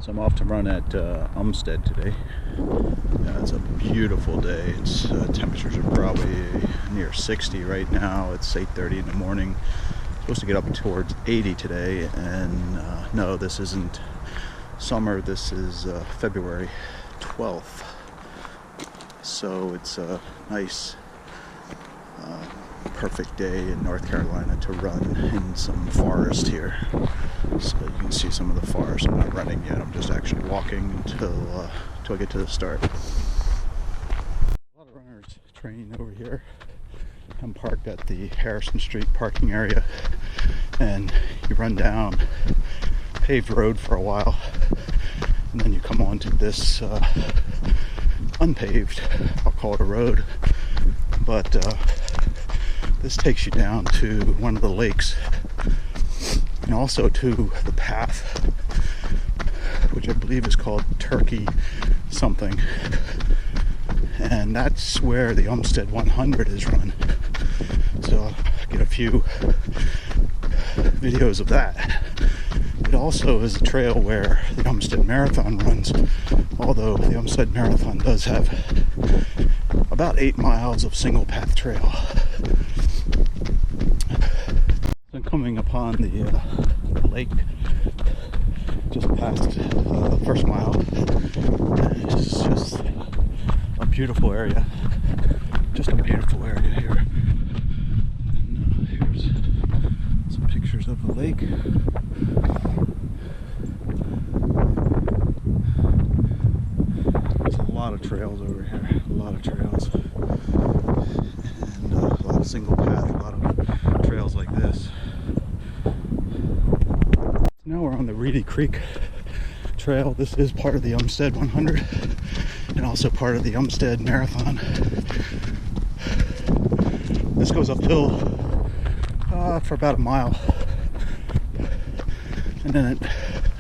So I'm off to run at Umstead today. It's a beautiful day. It's temperatures are probably near 60 right now. It's 8:30 in the morning. Supposed to get up towards 80 today, and no, this isn't summer. This is February 12th. So it's a nice, perfect day in North Carolina to run in some forest here. So you can see some of the forest. I'm not running yet. I'm just actually walking until I get to the start. A lot of runners training over here. I'm parked at the Harrison Street parking area, and you run down paved road for a while, and then you come onto this unpaved, I'll call it a road, but this takes you down to one of the lakes and also to the path, which I believe is called Turkey something, and that's where the Umstead 100 is run. So I'll get a few videos of that. It also is a trail where the Umstead Marathon runs, although the Umstead Marathon does have about 8 miles of single path trail. I'm coming upon the lake just past the first mile. It's just a beautiful area. Just a beautiful area here. And here's some pictures of the lake. There's a lot of trails over here. A lot of trails. And a lot of single path, a lot of trails like this. Now we're on the Reedy Creek Trail. This is part of the Umstead 100 and also part of the Umstead Marathon. This goes uphill for about a mile, and then it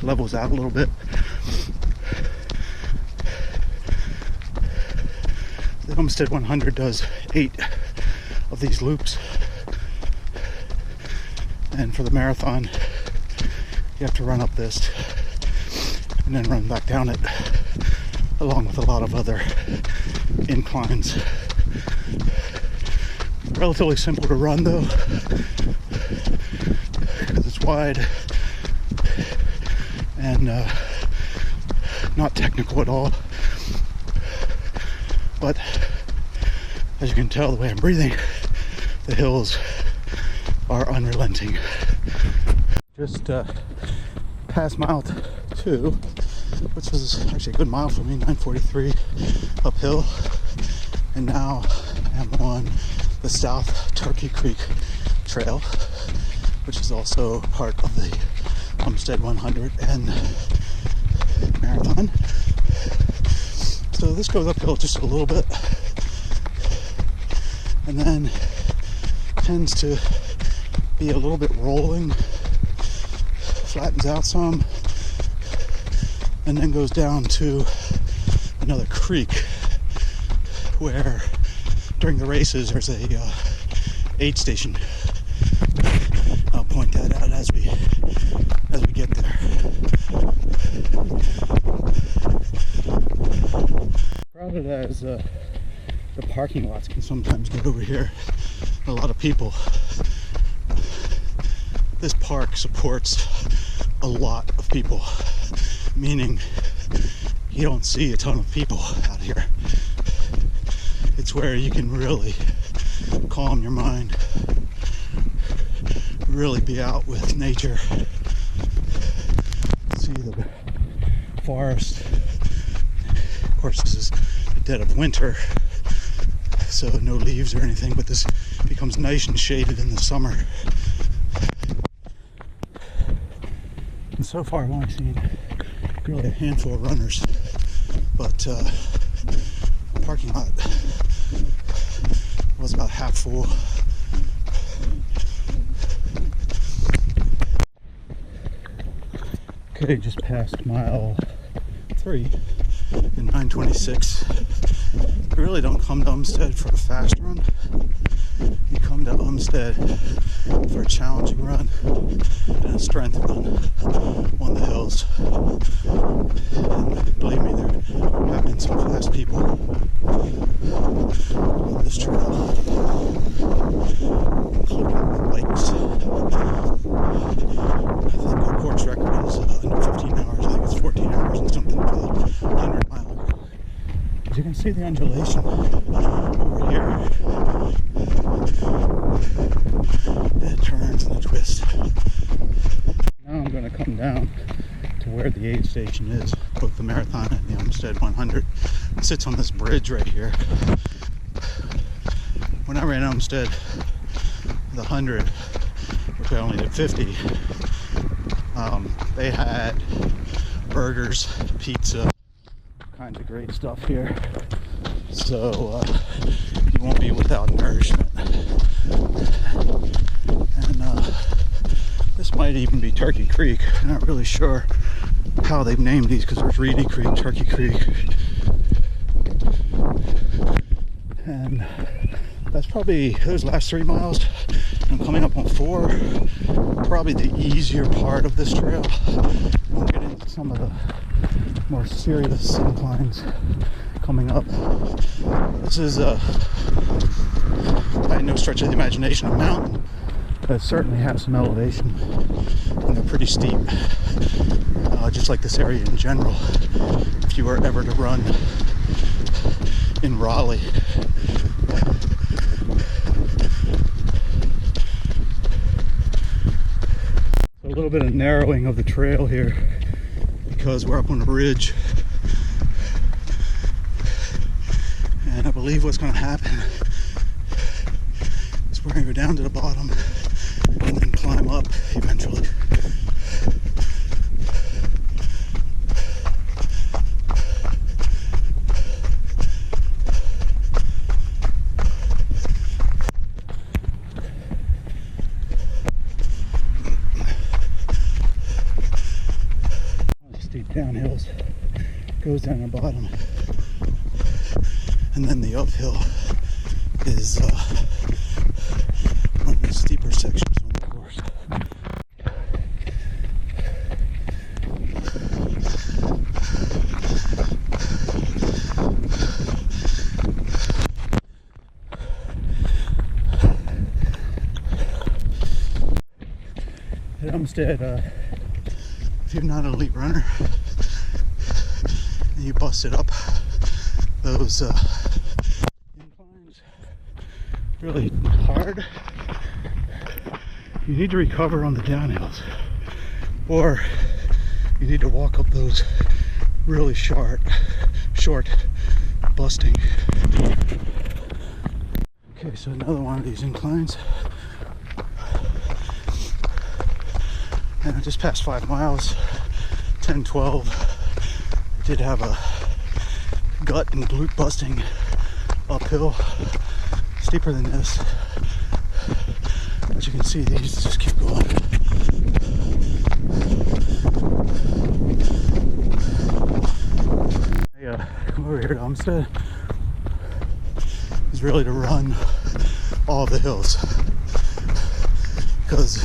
levels out a little bit. The Umstead 100 does 8 of these loops, and for the marathon you have to run up this and then run back down it, along with a lot of other inclines. Relatively simple to run though, because it's wide and not technical at all. But as you can tell, the way I'm breathing, the hills are unrelenting. Just past mile 2, which was actually a good mile for me, 9:43 uphill, and now I'm on the South Turkey Creek Trail, which is also part of the Umstead 100 and Marathon. So this goes uphill just a little bit, and then tends to be a little bit rolling, flattens out some, and then goes down to another creek where during the races there's a aid station. I'll point that out as we get there. Crowded as the parking lots can sometimes get over here. A lot of people. This park supports a lot of people, meaning you don't see a ton of people out here. It's where you can really calm your mind, really be out with nature, see the forest. Of course, this is the dead of winter, so no leaves or anything, but this becomes nice and shaded in the summer. And so far I've only seen really a handful of runners, but the parking lot was about half full. Okay, just past mile 3 in 9:26. You really don't come to Umstead for a fast run. You come to Umstead for a challenging run and a strength run on the hills. And believe me, there have been some fast people on this trail, including bikes. I think the course record is under 15 hours. I think it's 14 hours and something for the 100-miler. As you can see, the undulation over here. It turns and it twists. Now I'm going to come down to where the aid station is, both the marathon and the Umstead 100. It sits on this bridge right here. When I ran Umstead, the 100, which I only did 50, they had burgers, pizza, kinds of great stuff here. So you won't be without nourishment. And this might even be Turkey Creek. I'm not really sure how they've named these, because there's Reedy Creek, Turkey Creek, and that's probably those last 3 miles. I'm coming up on 4, probably the easier part of this trail. We'll get into some of the more serious inclines coming up. This is by no stretch of the imagination a mountain, but it certainly has some elevation, and they're pretty steep, just like this area in general. If you were ever to run in Raleigh, a little bit of narrowing of the trail here because we're up on a ridge, and I believe what's going to happen is we're going to go down to the bottom and then climb up eventually. Steep downhills, goes down the bottom, and then the uphill is one of the steeper sections on the course. At Umstead, if you're not an elite runner and you busted up those inclines really hard, you need to recover on the downhills, or you need to walk up those really short busting. Okay, so another one of these inclines. And I just passed 5 miles, 10, 12. I did have a gut and glute busting uphill, steeper than this. As you can see, these just keep going. Hey, come over here to Umstead. Is really to run all of the hills, because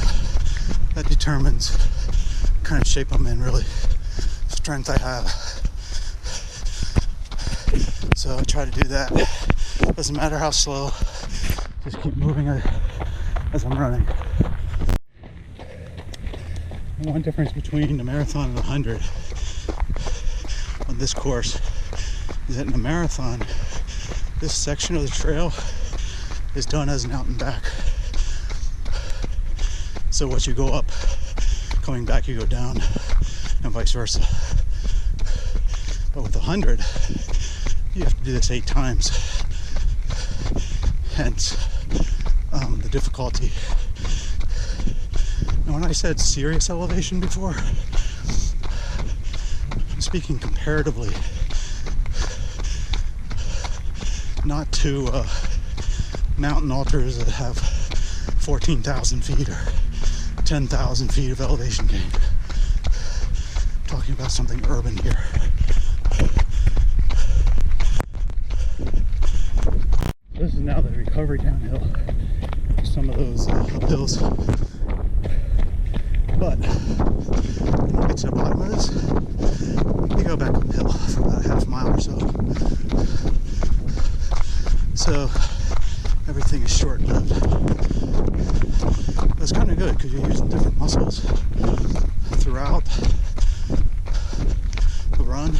that determines what kind of shape I'm in, really, strength I have. So I try to do that. Doesn't matter how slow, just keep moving as I'm running. And one difference between the marathon and the 100 on this course is that in the marathon, this section of the trail is done as an out and back. So what you go up, coming back you go down, and vice versa. But with the 100, you have to do this 8 times. Hence, the difficulty. And when I said serious elevation before, I'm speaking comparatively, not to mountain altars that have 14,000 feet or 10,000 feet of elevation gain. I'm talking about something urban here. This is now the recovery downhill for some of those uphills. But when you get to the bottom of this, you trail back uphill for about a half mile or so. So everything is short-lived. That's kind of good because you're using different muscles throughout the run.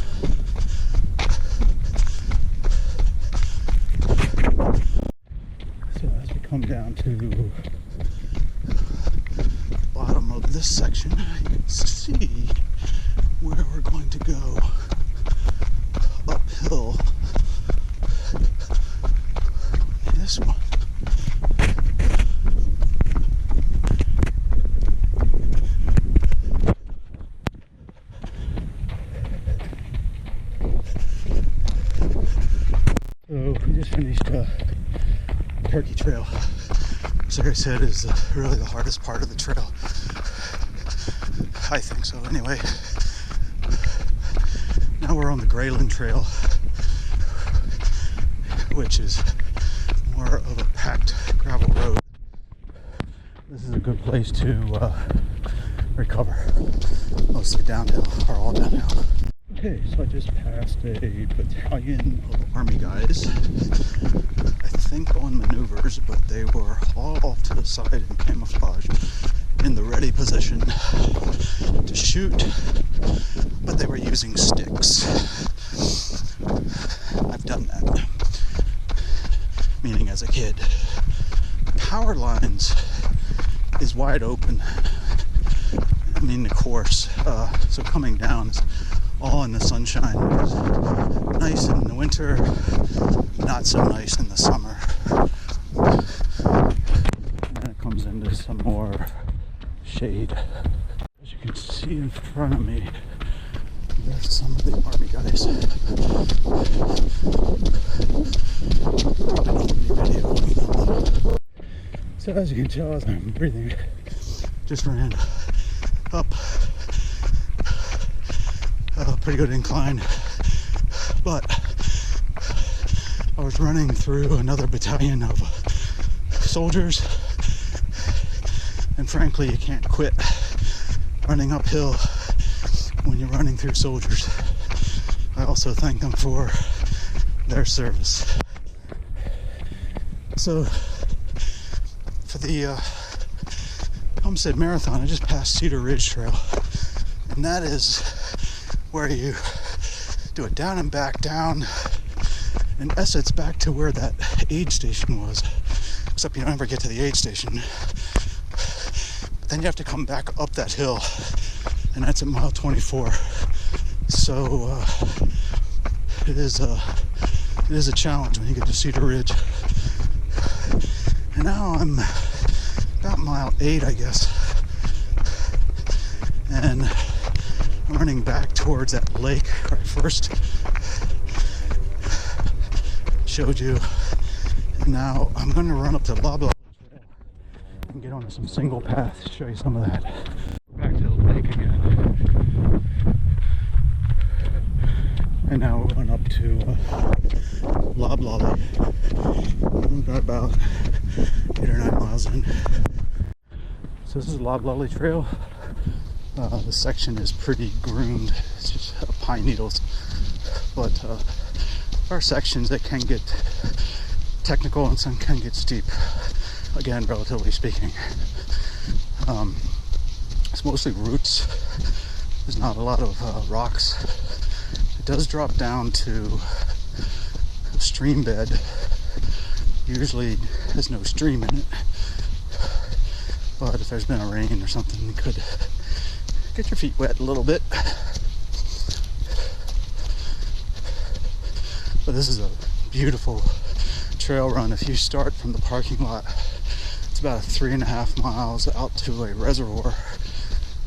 So as we come down to the bottom of this section, you can see where we're going to go uphill. This one. So we just finished Turkey Trail, which, like I said, is really the hardest part of the trail. I think so, anyway. Now we're on the Raleigh Trail, which is more of a packed gravel road. This is a good place to recover. Mostly downhill, or all downhill. Okay, so I just passed a battalion of Army guys, I think on maneuvers, but they were all off to the side in camouflage in the ready position to shoot, but they were using sticks. I've done that, meaning as a kid. Power lines is wide open. I mean the course, so coming down is all in the sunshine. Nice in the winter, not so nice in the summer. And then it comes into some more shade. As you can see in front of me, there's some of the Army guys. Probably not going to be videoing them. So as you can tell, as I'm breathing, just ran up a pretty good incline, but I was running through another battalion of soldiers, and frankly you can't quit running uphill when you're running through soldiers. I also thank them for their service. So for the Umstead Marathon, I just passed Cedar Ridge Trail, and that is where you do a down and back down, in essence back to where that aid station was, except you don't ever get to the aid station. But then you have to come back up that hill, and that's at mile 24. So it is a challenge when you get to Cedar Ridge. And now I'm about mile 8, I guess, and I'm running back towards that lake where I first showed you. And now I'm going to run up to Blah Blah and get onto some single paths to show you some of that. Back to the lake again. And now we're going up to Blah Blah. We've got about 8 or 9 miles in. So this is Loblolly Trail. The section is pretty groomed. It's just pine needles, but there are sections that can get technical and some can get steep. Again, relatively speaking, it's mostly roots. There's not a lot of rocks. It does drop down to a stream bed. Usually there's no stream in it, but if there's been a rain or something, you could get your feet wet a little bit. But this is a beautiful trail run. If you start from the parking lot, it's about 3.5 miles out to a reservoir.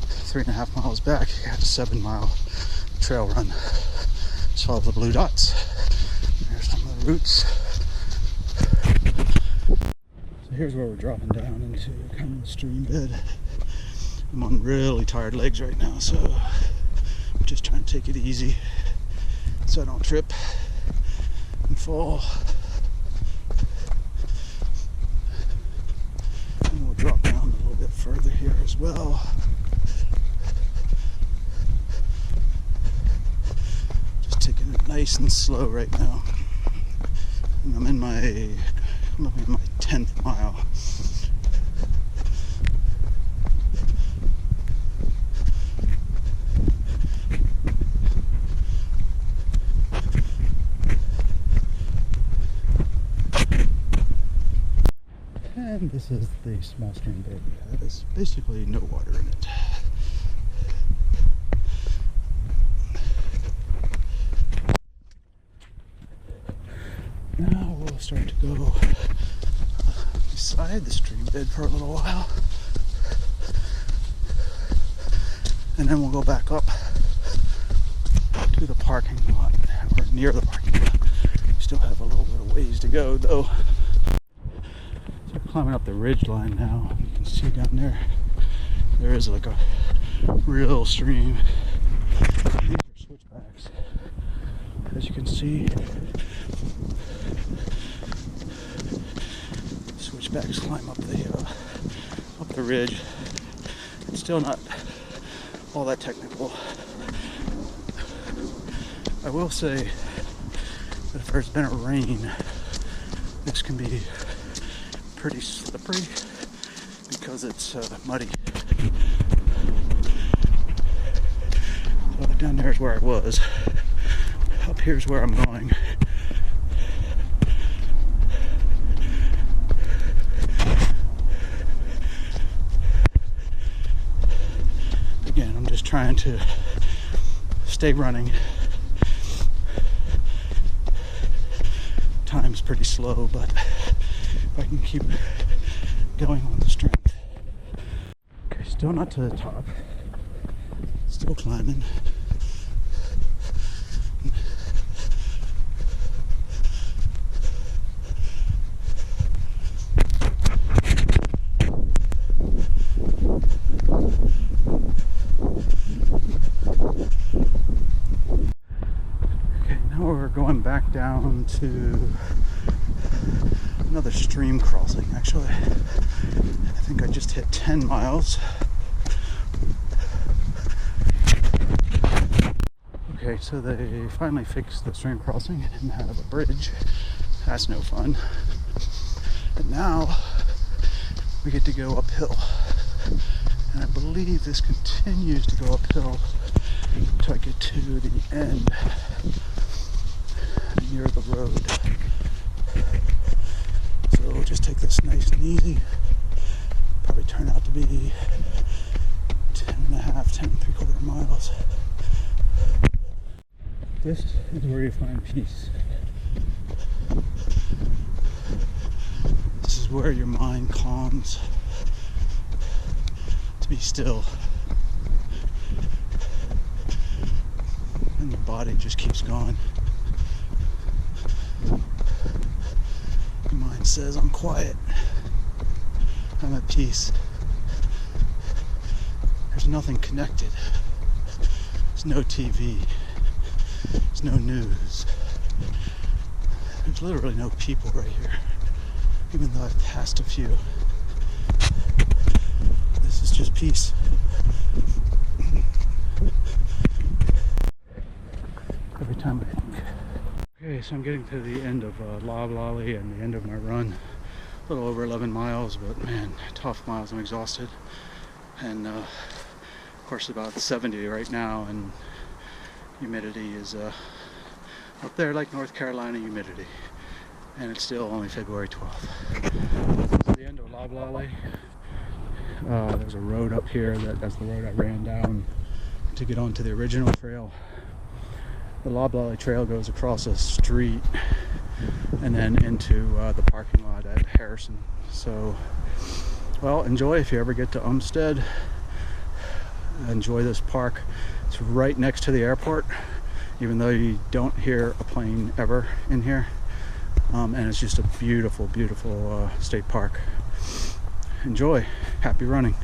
3.5 miles back, you got a 7-mile trail run. So all the blue dots. There's some of the roots. So here's where we're dropping down into kind of a stream bed. I'm on really tired legs right now, so I'm just trying to take it easy so I don't trip and fall. And we'll drop down a little bit further here as well. nice and slow right now. And I'm in my 10th mile. And this is the small stream bed. It has basically no water in it. Now we'll start to go beside the stream bed for a little while. And then we'll go back up to the parking lot, or near the parking lot. We still have a little bit of ways to go though. So we're climbing up the ridge line now. You can see down there, there is like a real stream. These are switchbacks. As you can see, switchbacks climb up the ridge. It's still not all that technical. I will say that if there's been a rain, this can be pretty slippery because it's muddy. So down there is where I was. Up here's where I'm going. Again, I'm just trying to stay running. Time's pretty slow, but if I can keep going on the strength. Okay, still not to the top. Still climbing. We're going back down to another stream crossing. Actually, I think I just hit 10 miles. Okay, so they finally fixed the stream crossing and have a bridge. That's no fun. And now we get to go uphill. And I believe this continues to go uphill until I get to the end. Near the road. So we'll just take this nice and easy. Probably turn out to be 10 and 3/4 miles. This is where you find peace. This is where your mind calms to be still. And your body just keeps going. Your mind says, I'm quiet. I'm at peace. There's nothing connected. There's no TV. There's no news. There's literally no people right here. Even though I've passed a few. This is just peace. Every time I think. Okay, so I'm getting to the end of Raleigh and the end of my run. A little over 11 miles, but man, tough miles. I'm exhausted. And of course about 70 right now, and humidity is up there like North Carolina humidity. And it's still only February 12th. This is the end of Raleigh. There's a road up here, that's the road I ran down to get onto the original trail. The Raleigh Trail goes across a street and then into the parking lot at Harrison. So, well, enjoy if you ever get to Umstead. Enjoy this park. It's right next to the airport, even though you don't hear a plane ever in here. And it's just a beautiful, beautiful state park. Enjoy. Happy running.